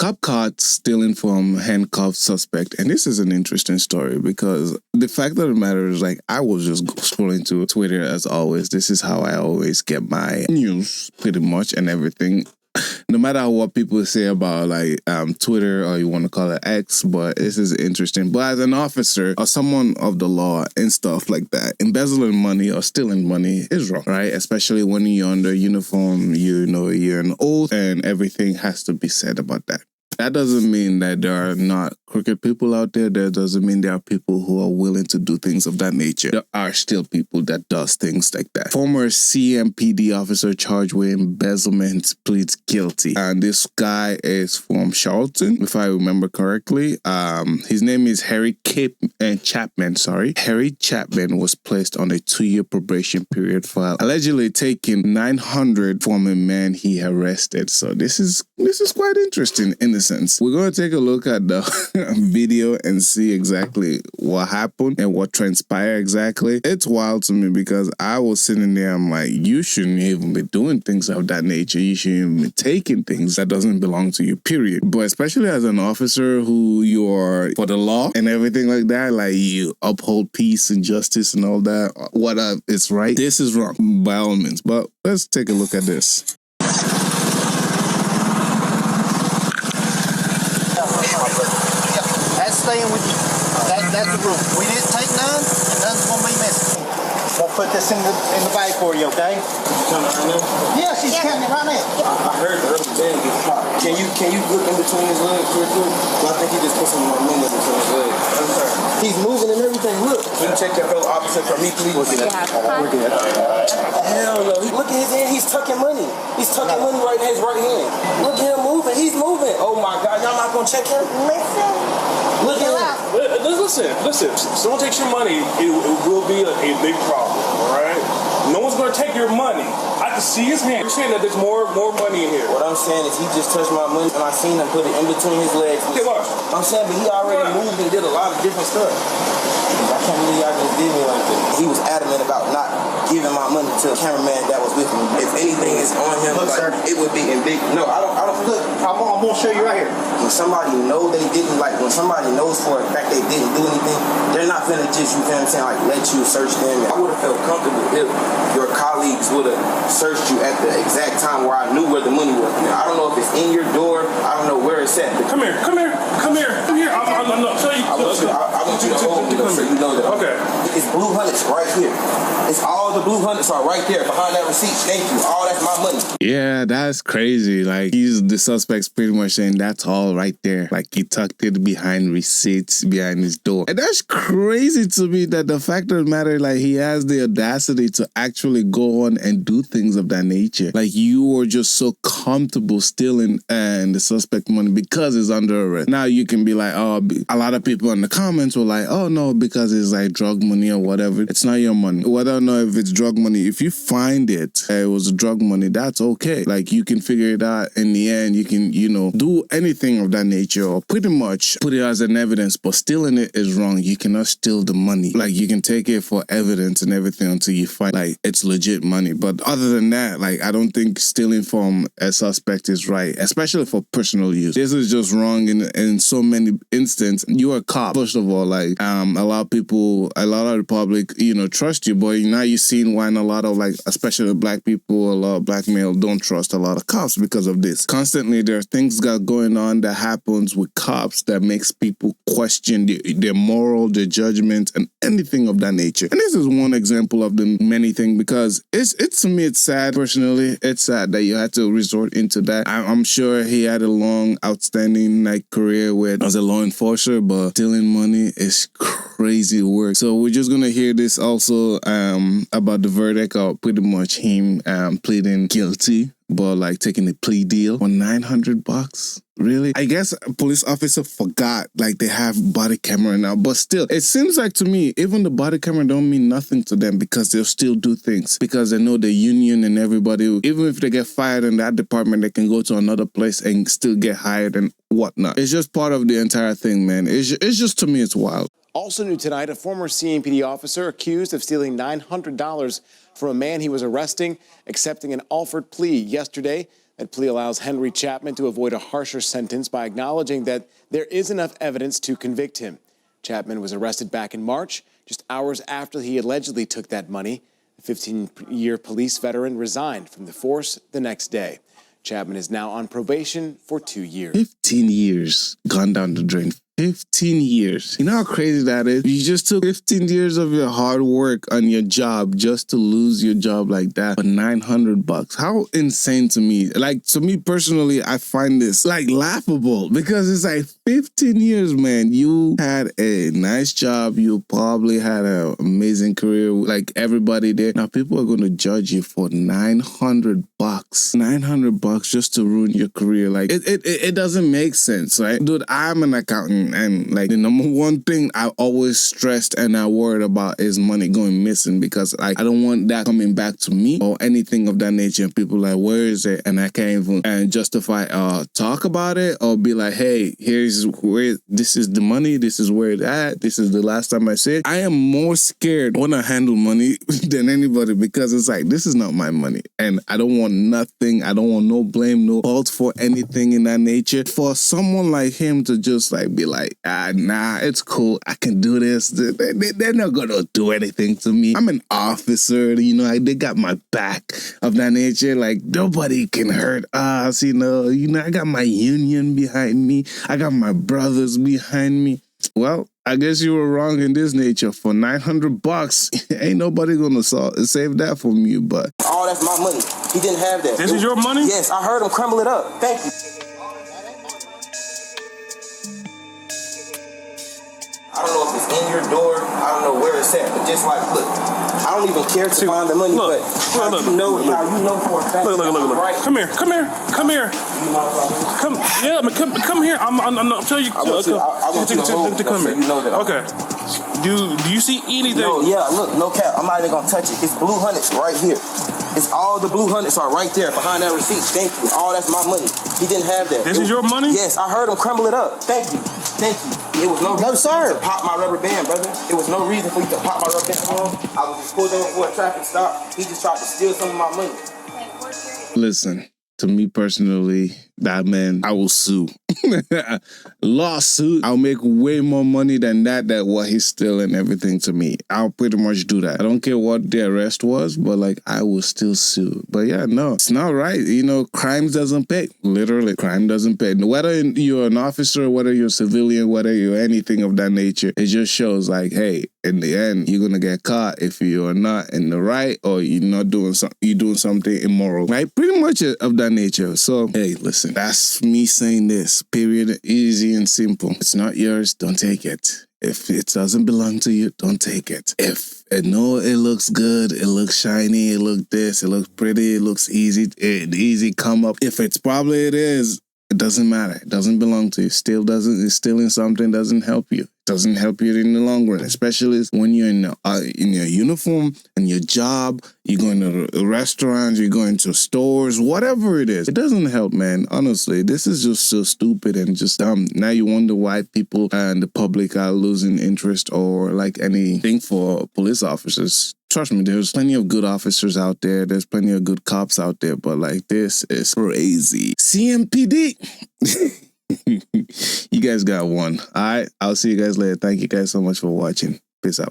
Cop caught stealing from handcuffed suspect. And this is an interesting story because the fact of the matter is, like, I was just scrolling to Twitter as always. This is how I always get my news pretty much and everything. No matter what people say about like Twitter, or you want to call it X, but this is interesting. But as an officer or someone of the law and stuff like that, embezzling money or stealing money is wrong, right? Especially when you're under uniform, you know, you're an oath and everything has to be said about that. That doesn't mean that there are not crooked people out there. That doesn't mean there are people who are willing to do things of that nature. There are still people that does things like that. Former CMPD officer charged with embezzlement pleads guilty. And this guy is from Charlotte, if I remember correctly. His name is Harry Chapman. Harry Chapman was placed on a 2-year probation period for allegedly taking $900 from a man he arrested. So this is quite interesting in the sense. We're going to take a look at the video and see exactly what happened and what transpired exactly. It's wild to me because I was sitting there, I'm like, you shouldn't even be doing things of that nature. You shouldn't even be taking things that doesn't belong to you, period. But especially as an officer who you are for the law and everything like that, like you uphold peace and justice and all that, what is right, this is wrong by all means. But let's take a look at this. Staying with you. That's the rule. We didn't take none, and none's gonna be missing. We'll put this in the bag for you, okay? You coming right now? Yeah, she's coming right now. I heard the other bag get shot. Can you look in between his legs quickly? I think he just put some more money in between his legs. He's moving and everything. Look. Can you check your fellow officer for me, please? Hell no. Look at his hand. He's tucking money. He's tucking money right in his right hand. Look at him moving. He's moving. Oh my God. Y'all not gonna check him? Look at him. Listen. Someone takes your money, it will be a big problem, all right? No one's going to take your money. I can see his hand. You're saying that there's more money in here. What I'm saying is he just touched my money and I seen him put it in between his legs. Okay, watch. I'm saying, but he already moved and did a lot of different stuff. I can't believe y'all just did me like that. He was adamant about not giving my money to a cameraman that was with me. If anything is on him, look, like, it would be in big. No, I don't. Look, I'm gonna show you right here. When somebody know they didn't, like when somebody knows for a fact they didn't do anything, they're not finna just, you feel what I'm saying, like let you search them. I would have felt comfortable if your colleagues would have searched you at the exact time where I knew where the money was. I don't know if it's in your door. I don't know where it's at. Come here. I'm show you. I want you to hold me so you know that. Okay. It's blue hundreds right here. It's all the blue hundreds are right there behind that receipt. Thank you. All that's my money. Yeah, that's crazy. Like the suspect's pretty much saying that's all right there. Like he tucked it behind receipts behind his door. And that's crazy to me that the fact of the matter, like he has the audacity to actually go on and do things of that nature. Like you were just so comfortable stealing and the suspect money because it's under arrest. Now you can be like, oh, a lot of people in the comments were like, oh no, because it's like drug money or whatever. It's not your money. Whether or not if it's drug money, if you find it was drug money, that's okay. Like you can figure it out in the end. You can, do anything of that nature or pretty much put it as an evidence, but stealing it is wrong. You cannot steal the money. Like you can take it for evidence and everything until you find like it's legit money. But other than that, like I don't think stealing from a suspect is right, especially for personal use. This is just wrong in so many instances. You're a cop, first of all. Like a lot of people, a lot of the public, trust you, but now you've seen why a lot of like, especially black people, a lot of black male don't trust a lot of cops because of this. Constantly, there are things going on that happens with cops that makes people question their moral, their judgment, and anything of that nature. And this is one example of the many things because it's to me, it's sad. Personally, it's sad that you had to resort into that. I'm sure he had a long, outstanding career as a law enforcer, but stealing money is crazy work. So we're just gonna hear this also about the verdict of pretty much him pleading guilty, but like taking a plea deal for $900. Really? I guess a police officer forgot like they have body camera now, but still, it seems like to me, even the body camera don't mean nothing to them because they'll still do things because they know the union and everybody, even if they get fired in that department, they can go to another place and still get hired and whatnot. It's just part of the entire thing, man. It's just to me, it's wild. Also new tonight, a former CMPD officer accused of stealing $900 from a man he was arresting, accepting an offered plea yesterday. That plea allows Henry Chapman to avoid a harsher sentence by acknowledging that there is enough evidence to convict him. Chapman was arrested back in March, just hours after he allegedly took that money. The 15-year police veteran resigned from the force the next day. Chapman is now on probation for 2 years. 15 years gone down the drain. 15 years. You know how crazy that is? You just took 15 years of your hard work on your job just to lose your job like that for $900. How insane to me. Like, to me personally, I find this like laughable because it's like 15 years, man. You had a nice job. You probably had an amazing career like everybody there. Now people are going to judge you for $900. $900 just to ruin your career. Like it doesn't make sense, right? Dude, I'm an accountant. And like the number one thing I always stressed and I worried about is money going missing because like I don't want that coming back to me or anything of that nature. And people are like, where is it? And I can't even justify talk about it or be like, hey, here's where this is the money, this is where it's at, this is the last time I said. I am more scared when I handle money than anybody because it's like this is not my money and I don't want nothing. I don't want no blame, no fault for anything in that nature. For someone like him to just like be like, nah, it's cool. I can do this. They're not gonna do anything to me. I'm an officer, you know. They got my back of that nature. Like nobody can hurt us, you know. I got my union behind me. I got my brothers behind me. Well, I guess you were wrong in this nature. For $900, ain't nobody gonna save that from you. But oh, that's my money. He didn't have that. This is your money? Yes, I heard him crumble it up. Thank you. I don't know if it's in your door. I don't know where it's at. But just like, look, I don't even care to find the money. But how you know for a fact. Look. Right. Come here. Come here. Come here. I'm telling you. I want you to come here. You know that. Okay. Do you see anything? No, yeah, look, no cap. I'm not even gonna touch it. It's blue hundreds right here. It's all the blue hundreds are right there behind that receipt. Thank you. All that's my money. He didn't have that. This is your money? Yes, I heard him crumble it up. Thank you. It was no reason for you to pop my rubber band, brother. It was no reason for you to pop my rubber band. I was just pulled over for a traffic stop. He just tried to steal some of my money. listen, to me personally, that man, I will sue. Lawsuit. I'll make way more money than that what he's stealing everything to me. I'll pretty much do that. I don't care what the arrest was, but like I will still sue. But yeah, no, it's not right. You know, crime doesn't pay. Literally, crime doesn't pay. Whether you're an officer, whether you're a civilian, whether you're anything of that nature, it just shows like, hey, in the end, you're gonna get caught if you're not in the right or you're not doing something. You're doing something immoral, right? Pretty much of that nature. So hey, listen, that's me saying this. Period. Easy and simple. It's not yours. Don't take it. If it doesn't belong to you, don't take it. If it looks good, it looks shiny, it looks this, it looks pretty, it looks easy come up. If it is, it doesn't matter. It doesn't belong to you. It's stealing something doesn't help you. Doesn't help you in the long run, especially when you're in your uniform and your job, you're going to restaurants, you're going to stores, whatever it is. It doesn't help, man. Honestly, this is just so stupid and just dumb. Now you wonder why people and the public are losing interest or like anything for police officers. Trust me, there's plenty of good officers out there. There's plenty of good cops out there, but like this is crazy. CMPD. You guys got one. All right. I'll see you guys later. Thank you guys so much for watching. Peace out.